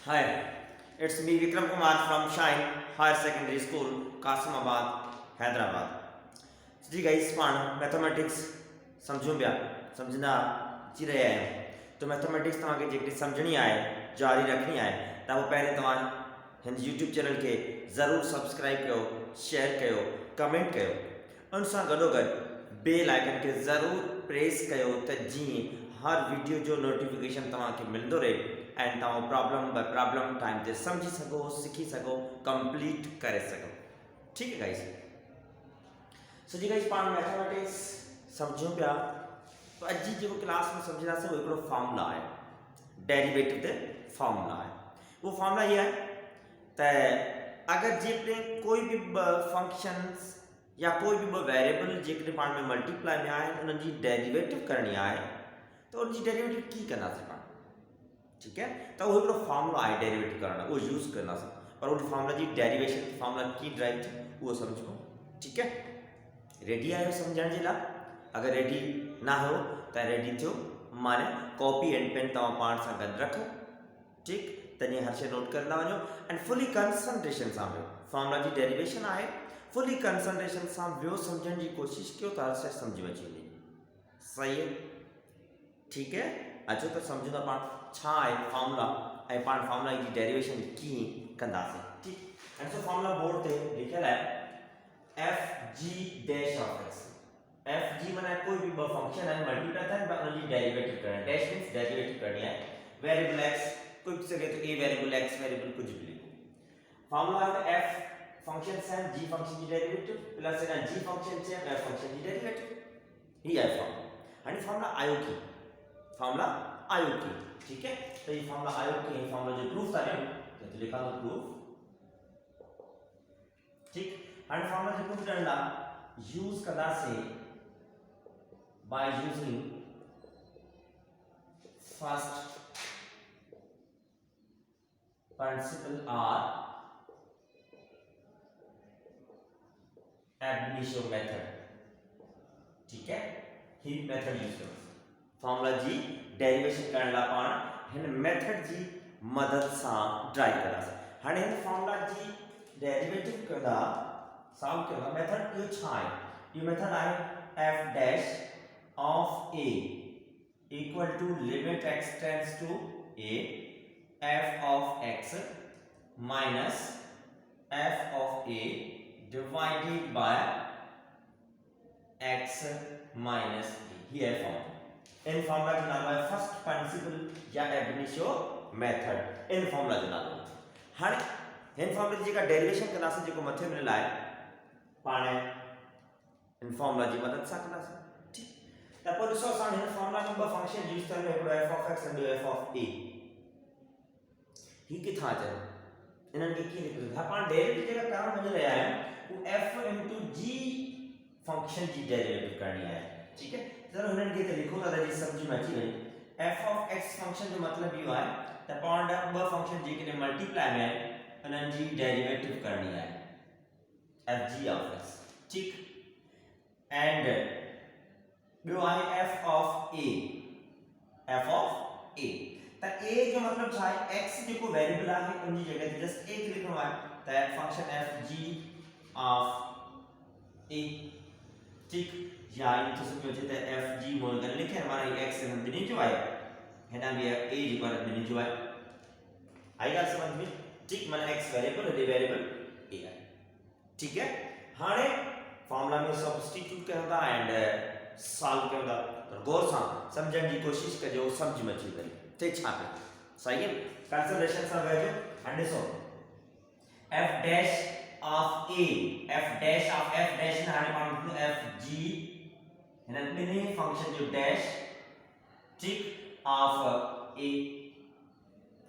Hi, it's me Vikram Kumar from Shine Higher Secondary School, Kasimabad, Hyderabad. Ji guys पाण mathematics समझूं पिया समझना जी रहे हैं तो मैथमेटिक्स तव्हांखे जेकॾहिं समझणी आहे जारी रखणी आहे त पोइ पहिरीं तव्हां हिन यूट्यूब चैनल खे ज़रूरु सब्सक्राइब कयो, शेयर कयो, कमेंट कयो। उन सां गॾोगॾु बेल आइकन खे ज़रूरु प्रेस कयो त जीअं हर वीडियो जो नोटिफिकेशन तव्हांखे मिलंदो रहे ऐं तव्हां प्रॉब्लम बाय प्रॉब्लम टाइम ते समझी सघो, सीखी सघो, कंप्लीट करे सघो। ठीक है गाइस। सो जी गाइस पाण मैथमेटिक्स समझूं पिया तो अॼु जी जेको क्लास में समझंदासीं वो हिकिड़ो फॉर्मूला आहे, डेरिवेटिव ते फॉर्मूला आहे। वो फॉर्मूला ये है त अगर जेकॾहिं कोई भी फंक्शंस या कोई भी वेरिएबल जेकॾहिं पाण में मल्टीप्लाई में आहिनि उन्हनि जी डेरिवेटिव करणी आहे तो उनजी डेरिवेटिव कीअं कंदासीं पाण। ठीक है, तो वो हिकिड़ो फॉर्मूला आहे डेरिवेटिव करण वो यूज़ कंदासीं, पर उन फॉर्मूला जी डेरिवेशन फॉर्मूला कीअं ड्राइव थी वो समझो। ठीक है, रेडी आयो समझण जे लाइ? अगर रेडी ना हो तो रेडी थियो माने कॉपी एंड पेन तव्हां पाण सां गॾु रखो। ठीक, तॾहिं हर शइ नोट कंदा वञो एंड फुली कंसंट्रेशन सां वियो। फॉर्मूला जी डेरिवेशन आहे, फुली कंसंट्रेशन सां वियो समझण जी कोशिश कयो त हर शइ सम्झ में अची वेंदी। सही है, ठीक है। अचो तो समझो त पाण छा आहे फॉर्मूला ऐं पाण फॉर्मूला जी डेरिवेशन कीअं कंदासीं। ठीक, एंड सो फॉर्मूला बोर्ड ते लिखियल आहे F G dash of x. F G माने कोई भी ब फंक्शन है मल्टीप्लाई था पर उनकी डेरिवेटिव करना है। डैश मींस डेरिवेटिव करनी है वेरिएबल एक्स, कोई भी सके तो ए वेरिएबल एक्स वेरिएबल कुछ भी लिखो। फॉर्मूला है एफ फंक्शन से जी फंक्शन की डेरिवेटिव प्लस है जी फंक्शन से एफ फंक्शन की डेरिवेटिव। ही है फॉर्मूला आणि फॉर्मूला आयो की फॉर्मूला आयो की। ठीक है, तो ये फॉर्मूला आयो की फॉर्मूला जो प्रूफ था तो लिखा दो प्रूफ। ठीक, and formula जो प्रूफ करना यूज करना से by using first principle or ab initio method। ठीक है, ही मेथड यूज करो फॉर्मूला जी डेरिवेशन करना पाण हिन मेथड जी मदद सां ड्राइव कंदासीं। हाणे हिन फॉर्मूला जी डेरिवेटिव कंदा सॉल्व कंदा मेथड इहो छा आहे? इहो मेथड आहे f dash of a equal to limit x tends to a f of x minus f of a divided by x minus a। ही है फॉर्मूला। इन फॉर्मूला जो नाम है फर्स्ट प्रिंसिपल या ab initio मेथड। इन फॉर्मूला जो नाम हाणे हिन फॉर्मूला जी जेका डेरिवेशन कंदासीं जेको मथे मिलियल आहे पाण इन फॉर्मूला जी मदद सां कंदासीं। ठीक, त पोइ ॾिसो असां हिन फॉर्मूला में ॿ फंक्शन यूज़ कयूं, हिकिड़ो f of x ऐं ॿियो f of a। ही किथां अचनि इन्हनि खे कीअं लिखियो था? पाण डेरिवेटिव जेका करण वञी रहिया आहियूं वो f into g फंक्शन जी डेरिवेटिव करणी आहे। ठीक है, चलो हिननि खे त लिखो था त समझ में अची वञे। f of x फंक्शन जो मतलब इहो आहे त पाण ॿ फंक्शन जेकॾहिं मल्टीप्लाई में आहिनि उन्हनि जी डेरिवेटिव करणी आहे f g of x। ठीक, एंड ॿियो आहे f of a। f of a त a जो मतलब छा आहे? x जेको वेरिएबल आहे उन जी जगह ते जस्ट a लिखणो आहे त function f g of a। ठीक, या इनके से जो है f g मोल कर लिखे हमारा ये x हम बिनी जो है ना ये a जी पर बिनी जो है आएगा समझ में। ठीक, माने x वेरिएबल और वेरिएबल a है। ठीक है, हाणे फार्मूला में सब्स्टिट्यूट करदा एंड सॉल्व करदा तो गौर से समझण की कोशिश कजो, समझ में अची वई ते छा पे। सही है, कंसीडरेशन से वेजो एंड ॾिसो f dash of a f dash of f dash ना हाणे पाण f g हिन ॿिन्ही फंक्शन जो डैश ठीक ऑफ a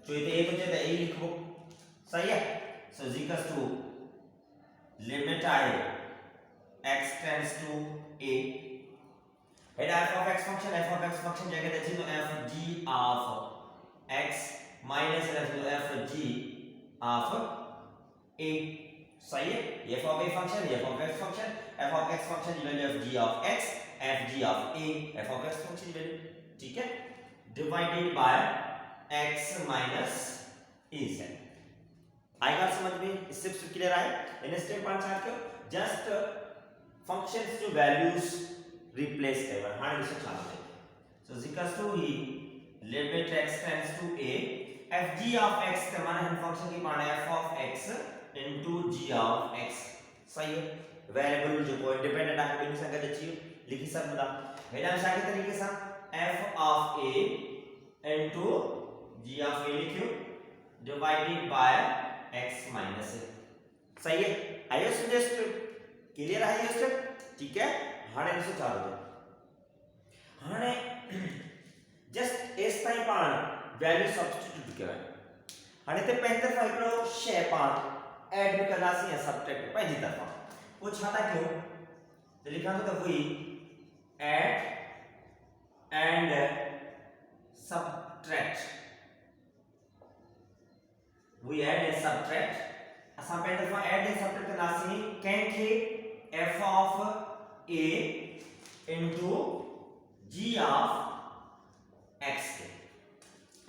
जो इते a बचे त a लिखो। सही है, so is equals to limit I x tends to a head f of x function जगह ते थी तो f g of x minus f g of a। सही है, f of a function f of x function f of x function की value f g of x f g of a f of x function की value. ठीक है, divided by x minus is है। आएगा समझ में, इससे clear आए। इन स्टेप पांच छाट के जस्ट फंक्शंस जो वैल्यूज रिप्लेस करवा हां इसे चालू है। सो इज इक्वल्स टू ही limit x tends to a f g of x का मान हम फंक्शन की मान f of x into g of x सही है। वेरिएबल जो कोई इंडिपेंडेंट है बिन संख्या चाहिए लिखी सब बता मेरा शायद तरीके से f of a into g of a लिखियो divided by x minus a सही है। आइए सुजेस्ट क्लियर है ये स्टेप ठीक है। हाणे इसे चालू दे हाणे जस्ट एस ताई पाण वैल्यू सब्स्टिट्यूट करा हाणे ते पहिली तरफ हिकड़ो शे पाण ऐड में कंदासी या सब्ट्रैक्ट पहिली तरफ वो छाता क्यों तो लिखा तो हुई add and subtract we add and subtract असा पहिली तरफ ऐड एंड सब्ट्रैक्ट कंदासी कैन के f of a into g of x के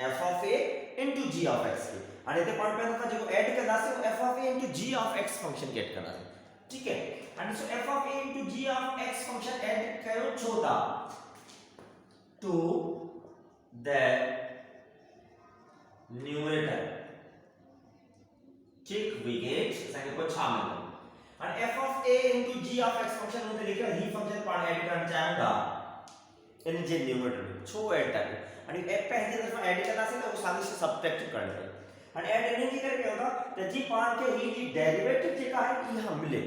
f of a into g of x के आणि ते पण पहिला जो ऐड करदासे वो f of a into g of x function get करदासे ठीक है। आणि so f of a into g of x function add करो छोटा to the numerator ठीक we get संख्या को शामिल और f of a into g of x function होते लिखा ही फंक्शन पण ऐड करना चाहूंगा इन जे न्यूमरेटर छो ऐड टाकू आणि f पहिली तरफ ऐड करदासे तो साली से सब्ट्रैक्ट करना आणि ऐड एने जी करे होता तो जी पाण के ही जी डेरिवेटिव जेका है ई हम मिले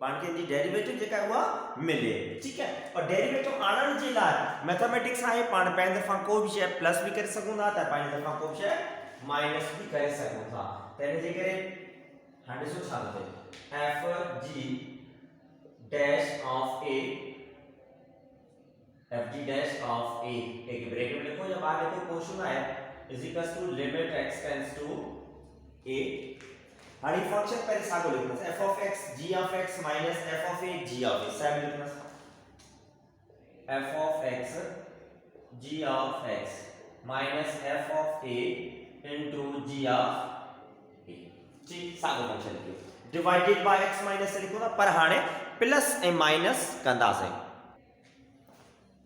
पाण के जी डेरिवेटिव जेका हुआ मिले ठीक है। और डेरिवेटिव आणन जे लाए मैथमेटिक्स आहे पाण पहिली तरफ को भी शे प्लस भी कर सकूं था त पहिली तरफ को शे माइनस भी कर सकूं था तेने जे करे हां सो चालू थे f g dash of a f g dash of a एक ब्रैकेट में लिखो या बाहर लिखो क्वेश्चन है is equals to limit x tends to a आणि फंक्शन पहले सागो लिखना f of x g of x minus f of a g of a सब लिखना f of x g of x minus f of a into g of a ठीक sago function लिखो divided by x minus से लिखो ना पर हाने plus ए minus कंदा से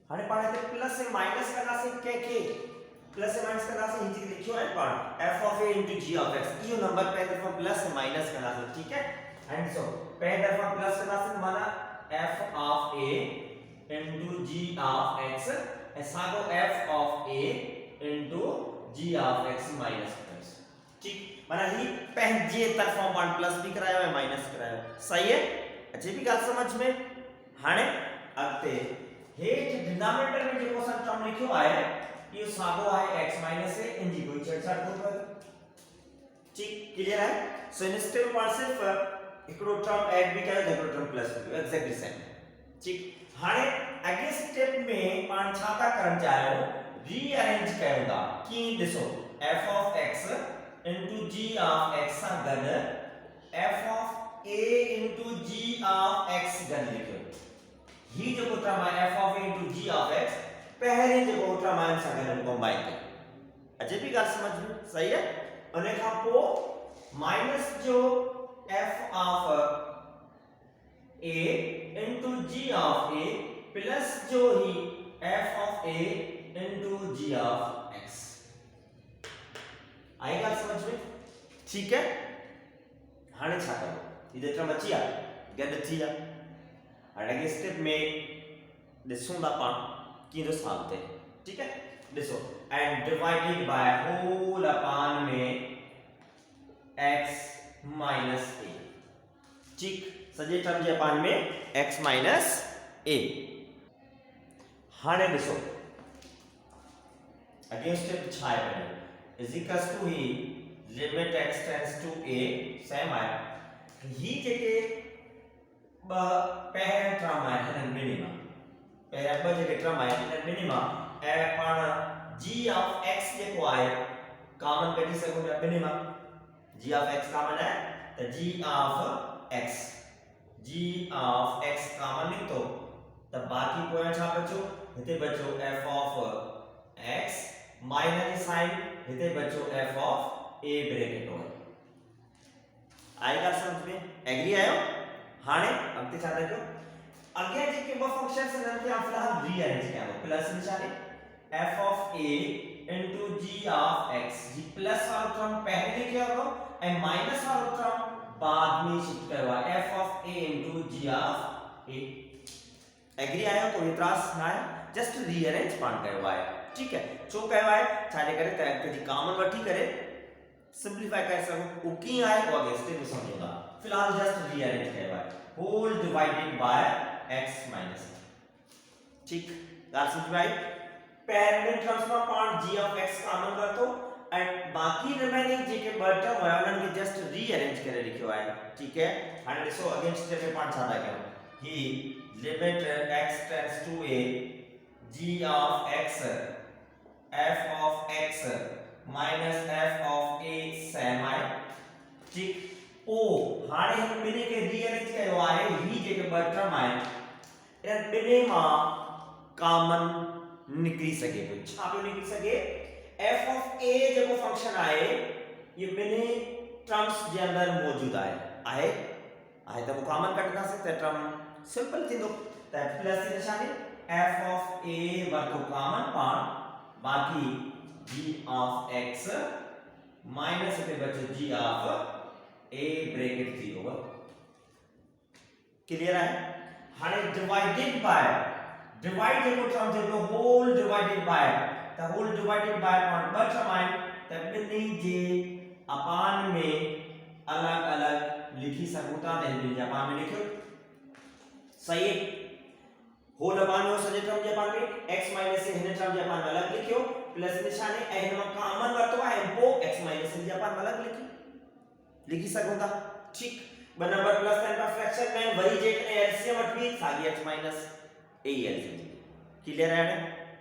हाने पाणे ते प्लस ए माइनस कंदा से के प्लस ए माइनस करना से हिंदी लिखियो है part f of a into g of x yo number पे तरफ प्लस माइनस करना से ठीक है। एंड सो पे तरफ प्लस करना से माना f of a into g of x ऐसा को f of a into g of x minus plus ठीक माना ही पहले तरफ वन प्लस भी कराया है माइनस कराया है सही है। अच्छी भी बात समझ में हाने अगते हेठ डिनोमिनेटर में जो क्वेश्चन टर्म लिखियो है ये सागो है x माइनस से इन जी कोई छेड़छाड़ को कर ठीक क्लियर है। सो इन स्टेप पर सिर्फ एकड़ो टर्म ऐड भी करे एकड़ो टर्म प्लस भी एग्जैक्टली सेम ठीक। हाने अगले स्टेप में पांच छाता करन चाहे रीअरेंज करूंगा कि देखो f of x into g of x सा गण f of a into g of x गण लिखो ही जो टर्म है f of a into g of x पहले जो ultraman संगठन कंबाइन कर अच्छे भी बात समझ में सही है। अने का पो माइनस जो f of a into g of a plus जो ही f of a into g of x आएगा समझ में ठीक है। हाने छाता इधर टर्म बचिया गड थिया अगले स्टेप में दिसूंगा पान की जो सालते ठीक है देखो and divided by whole upon में x माइनस a ठीक सजे टर्म जे अपॉन में x माइनस a हाने देखो अगेंस्ट स्टेप छाए पहले इज इक्वल्स टू ही limit x tends to a same है ही जेके पहले टर्म है मिनिमम पहले अपन जे टर्म है मिनिमम ए पण g of x जेको आहे कॉमन कढी सको था minimum g of x common है तो g of x कॉमन निकतो तो बाकी पॉइंट छा बचो हिते बचो f of x minus sign हिते बचो f of ए ब्रैकेट हो आएगा समझ में एग्री आयो हाणे अगते छा देखो अगे जेके ब फंक्शंस नन के आप फिलहाल रीअरेंज कयो प्लस निशाने f of a into g of x जी प्लस वाला टर्म पहले लिखियो हो ए माइनस वाला टर्म बाद में शिफ्ट करवा f of a into g of a agree आयो कोई इतराज ना है जस्ट रीअरेंज पार्ट करवा है ठीक है जो कहवा है छाले करे त कदी कॉमन वठी करे सिंपलीफाई कर सकूं उकी आए को आगे स्टेप में समझूंगा फिलहाल जस्ट रीअरेंज करवा है whole divided by x minus ठीक गाल समझ में आई पैरेलल टर्म्स में part g of x common कर दो एंड बाकी रिमेनिंग जेके टर्म है उनन के जस्ट रीअरेंज करे लिखियो है ठीक है हाने देखो अगेंस्ट स्टेप में पार्ट ज्यादा करो ही limit x tends to a g of x f of x minus f of a semi ठीक ओ हाने हम बिने के रीअरेंज कयो आहे ही जेके ब टर्म आहे इन बिने मा कॉमन निकली सके तो छा पे निकली सके f of a जेको फंक्शन आहे ये बिने टर्म्स जे अंदर मौजूद आहे त कॉमन कटना से त टर्म सिंपल थींदो त प्लस जे निशानी f of a वर्गो कॉमन पार्ट बाकी g of x माइनस पे बचे g of a bracket 0 clear है हाने डिवाइडेड बाय डिवाइड जेको टर्म जेको whole divided by the whole divided by part ब टर्म आहे त बिनी जे अपान में अलग अलग लिखी सकूता त बिनी जे अपान में लिखो सही है होल अपान में सजे टर्म जे अपान में x माइनस से हिन टर्म जे अपान में अलग लिखियो प्लस निशाने ए हिन में कॉमन वरतो है पो x माइनस से जे अपान में अलग लिखी सकूता ठीक ब नंबर प्लस साइन का फ्रैक्शन में वही जेकने एलसीएम वठबी सागी x minus A LCM clear है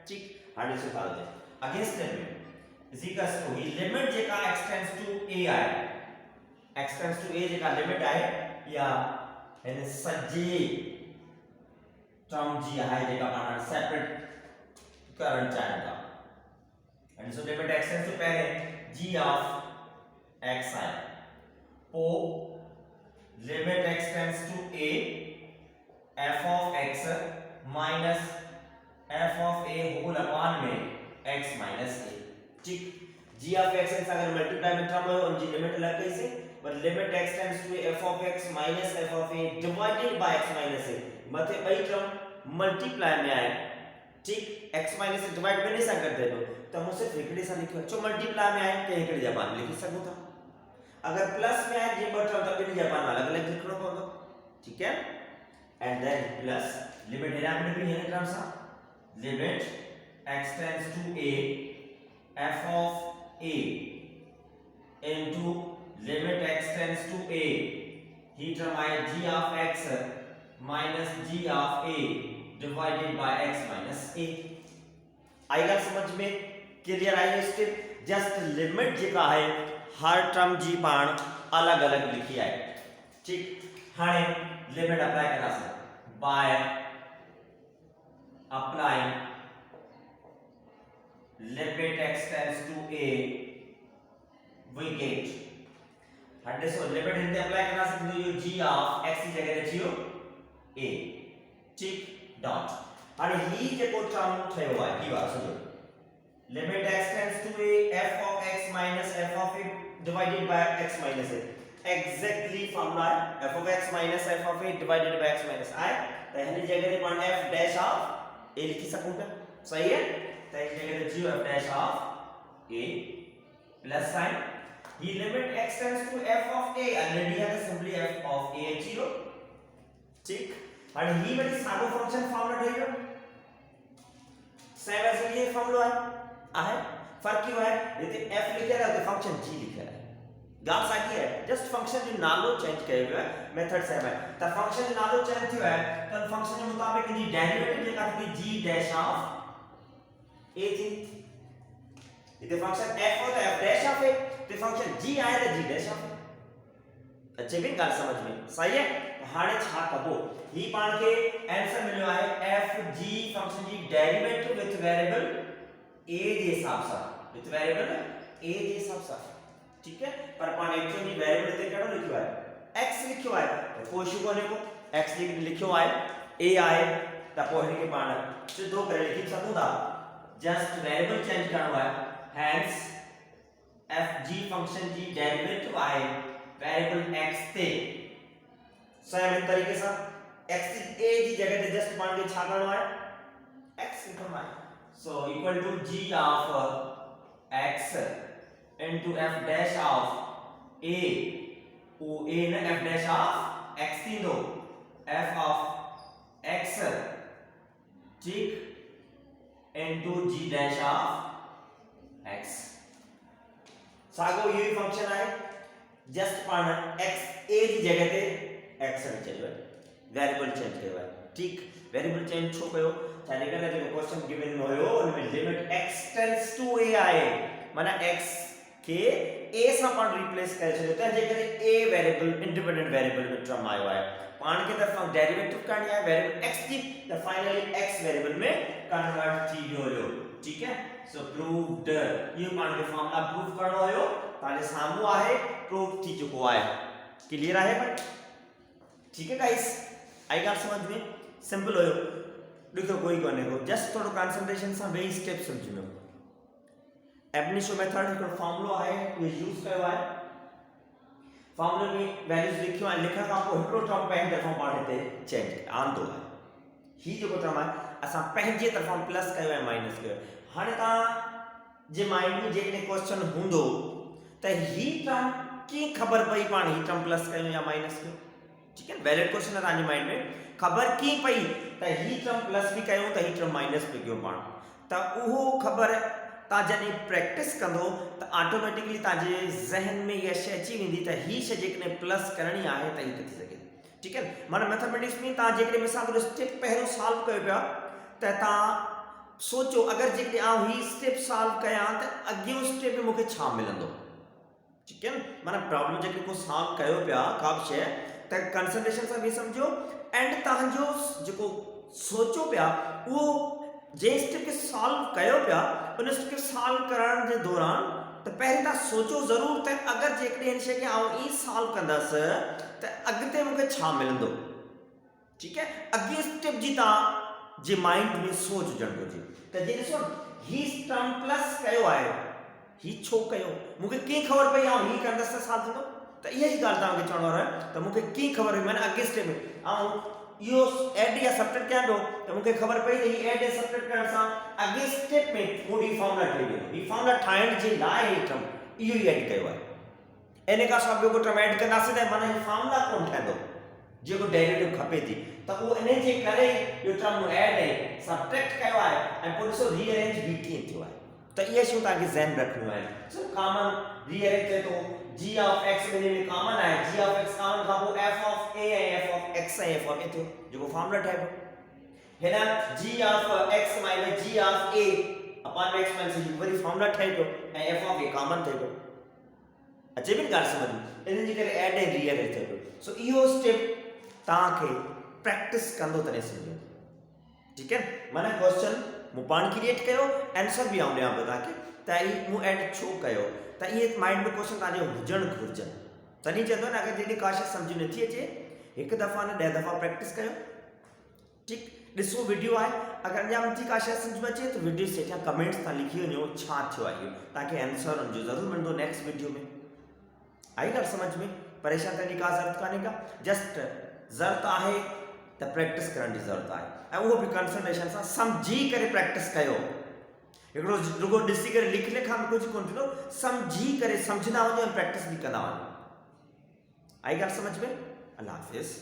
ठीक हाणे से फाल दे against limit is equals to ही लिमिट जेका x टेंड्स टू a आए x टेंड्स टू a जेका लिमिट आए या इन सजे टर्म जी है जेका पाण सेपरेट करण चाहेगा and so limit x tends to पहले g ऑफ x आए पो limit x tends to a f of x minus f of a whole upon में x minus a ठीक g of x से अगर मल्टीप्लाई में टर्म है उनकी लिमिट अलग कैसे but limit x tends to f of x minus f of a divided by x minus a मते बई टर्म मल्टीप्लाई में आए ठीक x minus से डिवाइड में नहीं सा कर दे तो मुझसे फिक्री सा लिखो जो मल्टीप्लाई में आए के एकड़ी जबान लिख सकूं था अगर प्लस में आए ये टर्म तब भी जबान अलग अलग लिखना पड़ेगा ठीक है एंड देन प्लस लिमिट है आपने भी है टर्म सा limit x tends to a f of a into limit x tends to a he term आए g of x minus g of a divided by x minus a आएगा समझ में clear I step just limit जेका है हर term जी पाण अलग अलग लिखी है ठीक हाणे लिमिट अप्लाई करा से by applying limit x tends to a we get हटे सो लिमिट हिंदे अप्लाई करना सकते हो g of x की जगह रखियो a ठीक डॉट और ही जेको टर्म थयो है ही बात सुनो limit x tends to a f of x minus f of a divided by x minus a exactly formula f of x minus f of a divided by x minus I तो हिंदी जगह रे पण f dash of a लिखी सकूं क्या सही है तो इस जगह g of dash of a plus sign he limit x tends to f of a already है तो simply f of a 0 ठीक और ही बड़ी सादो फंक्शन फॉर्मूला देगा सेम ऐसे ये फॉर्मूला है फर्क क्यों है यदि f लिखा है तो फंक्शन g लिखा है गाल साकी है जस्ट फंक्शन जो नालो चेंज किया हुआ है मेथड सेम है तो फंक्शन जो नालो चेंज हुआ है तो फंक्शन के मुताबिक इन डेरिवेटिव जेका थी g डैश ऑफ a थी इधर फंक्शन f होता है f डैश ऑफ a तो फंक्शन g आए तो g डैश ऑफ अच्छे भी गाल समझ में सही है हाणे छा कबो ही पाण के आंसर मिलो है f g फंक्शन जी डेरिवेटिव विद वेरिएबल a जे हिसाब से विद वेरिएबल a जे हिसाब से ठीक है, पर पाण एक्चुअली वेरिएबल ते केड़ो लिखियो है x लिखियो है, तो कोई इशू कोने को x लिखियो है a आए त पोइ हिन खे पाण सिधो करे लिखी सघूं था, जस्ट वेरिएबल चेंज करणो है, हेंस f g फंक्शन जी डेरिवेटिव आहे वेरिएबल x ते सेम इन तरीके से x a जी जगह ते जस्ट पाण खे छा करणो है x लिखणो है, so equal to g of x into f dash of a o a ने f dash of x थींदो f of x ठीक into g dash of x sago ये फंक्शन है, जस्ट पाण x a जी जगह ते x चलियो variable change कयो है, ठीक वेरिएबल चेंज छो कयो छाने करे जो क्वेश्चन गिवन होयो उनमें limit x tends to a आए माना x के a सां पाण रिप्लेस करे छो त जे करे a वेरिएबल इंडिपेंडेंट वेरिएबल में टर्म आयो है, पाण के तरफ डेरिवेटिव करनी है वेरिएबल x जी त फाइनली x वेरिएबल में कन्वर्ट थी वियो, ठीक है, सो प्रूव्ड ये पाण के फॉर्मूला प्रूव करनो होयो ताले सामू आहे प्रूव थी चुको है, क्लियर है भाई, ठीक है गाइस, आई गॉट समझ में सिंपल होयो, लिखो कोई कोने को जस्ट थोड़ो कंसंट्रेशन से वे स्टेप समझो, एबनिशो मेथड हिकड़ो फार्मूलो है ये यूज कयो है, फार्मूले में वैल्यूज लिखियो है, लिखण का पोइ हिकड़ो टर्म पहिरियों दफ़ो पाण हिते चेंज आंदो है, ही जो टर्म है असां पंहिंजे तरफां प्लस कयो है माइनस कयो, हाणे ता जे माइंड में जेकॾहिं क्वेश्चन हूंदो त ही टर्म की खबर पई पाण ही टर्म प्लस कयो या माइनस कयो, ठीक है, वैलिड क्वेश्चन है ताजे माइंड में खबर की पई त ही टर्म प्लस भी कयो त ही टर्म माइनस भी कयो पाण त उहो खबर ता जने प्रैक्टिस कंदो त ऑटोमेटिकली ताजे जहन में ये शय अची वेंदी त ही शय जेकॾहिं प्लस करणी आहे त ही थी सके, ठीक है, माना मैथमेटिक्स में ता जेकॾहिं मिसाल तौर स्टेप पहिरियों सॉल्व कयो पिया त ता सोचो अगर जेकॾहिं आउं ही स्टेप सॉल्व कयां त अॻियों स्टेप में मूंखे छा मिलंदो, ठीक है, माना प्रॉब्लम जेकॾहिं को सॉल्व कयो पिया का बि शय त कंसंट्रेशन सां भी समझो एंड तव्हांजो जेको सोचो पिया वो जे स्टेप के सॉल्व कयो पिया उन स्टेप के सॉल्व करण जे दौरान त पहिरियों तव्हां सोचो ज़रूर त अगर जेकॾहिं हिन शइ खे आउं ई सॉल्व कंदसि त अॻिते मूंखे छा मिलंदो, ठीक है, अॻे स्टेप जी तव्हां जे माइंड में सोच हुजणु घुरिजे त जे ॾिसो ही टर्म प्लस कयो आहे ही छो कयो मूंखे कीअं ख़बर पई आउं ही कंदसि त सॉल्व थींदो, त इहा ई ॻाल्हि तव्हांखे चवणो आहे त मूंखे कीअं ख़बर हुई माना अॻे स्टेप में ऐं इहो एड या सब्ट्रैक्ट कयां पियो त मूंखे ख़बर पई त ही एड या सब्ट्रैक्ट करण सां अॻे स्टेप में मूं ही फॉर्मूला ठही वियो, ही फॉर्मूला ठाहिण जे लाइ ही टर्म इहो ई एड कयो आहे, इन खां सवाइ ॿियो को टर्म एड कंदासीं त माना ही फॉर्मूला कोन ठहंदो जेको डेरिवेटिव खपे थी त उहो इन जे करे इहो टर्म एड ऐं सब्ट्रैक्ट कयो आहे ऐं पोइ ॾिसो रीअरेंज बि कीअं थियो आहे, त इहे शयूं तव्हांखे ज़हन रखणियूं आहिनि, सो कॉमन रीअरेंज थिए थो g of x में कॉमन है g of x कॉमन का वो f of a है f of x है f of a तो जो फार्मूला टाइप है ना g of x minus g of a upon x minus g worry formula type है f of a कॉमन थे तो अच्छे भी गाल समझ इन जी करे ऐड एंड रीअरेंज थे सो इहो स्टेप ताके प्रैक्टिस कंदो तने समझो, ठीक है, माने क्वेश्चन मु पाण क्रिएट कयो आंसर भी आउने आप ताके ताई मु ऐड छो कयो त ये माइंड में क्वेश्चन ताजे हुजण घुरजन तनी चंदो ना अगर जेडी काश समझ नथी अचे एक दफा ने 10 दफा प्रैक्टिस कयो, ठीक, ॾिसो वीडियो आहे अगर अञा नथी काश समझ में अचे तो वीडियो से क्या कमेंट्स ता लिखी वञो छा थियो आहे ताकि आंसर उनजो जरूर मिलंदो नेक्स्ट वीडियो में, आई ॻाल्हि समझ में, परेशान करने का जरूरत काने का, जस्ट जरूरत आहे त प्रैक्टिस करण जी जरूरत आहे ऐं वो भी कंसंट्रेशन सां समझी करे प्रैक्टिस कयो, एकड़ो रुगो ॾिसी करे लिखने खां कुछ कोन थींदो, समझी करे समझदा वञो ऐं प्रैक्टिस भी कंदा वञो, आई ॻाल्हि समझ में, अल्लाह हाफ़िज़।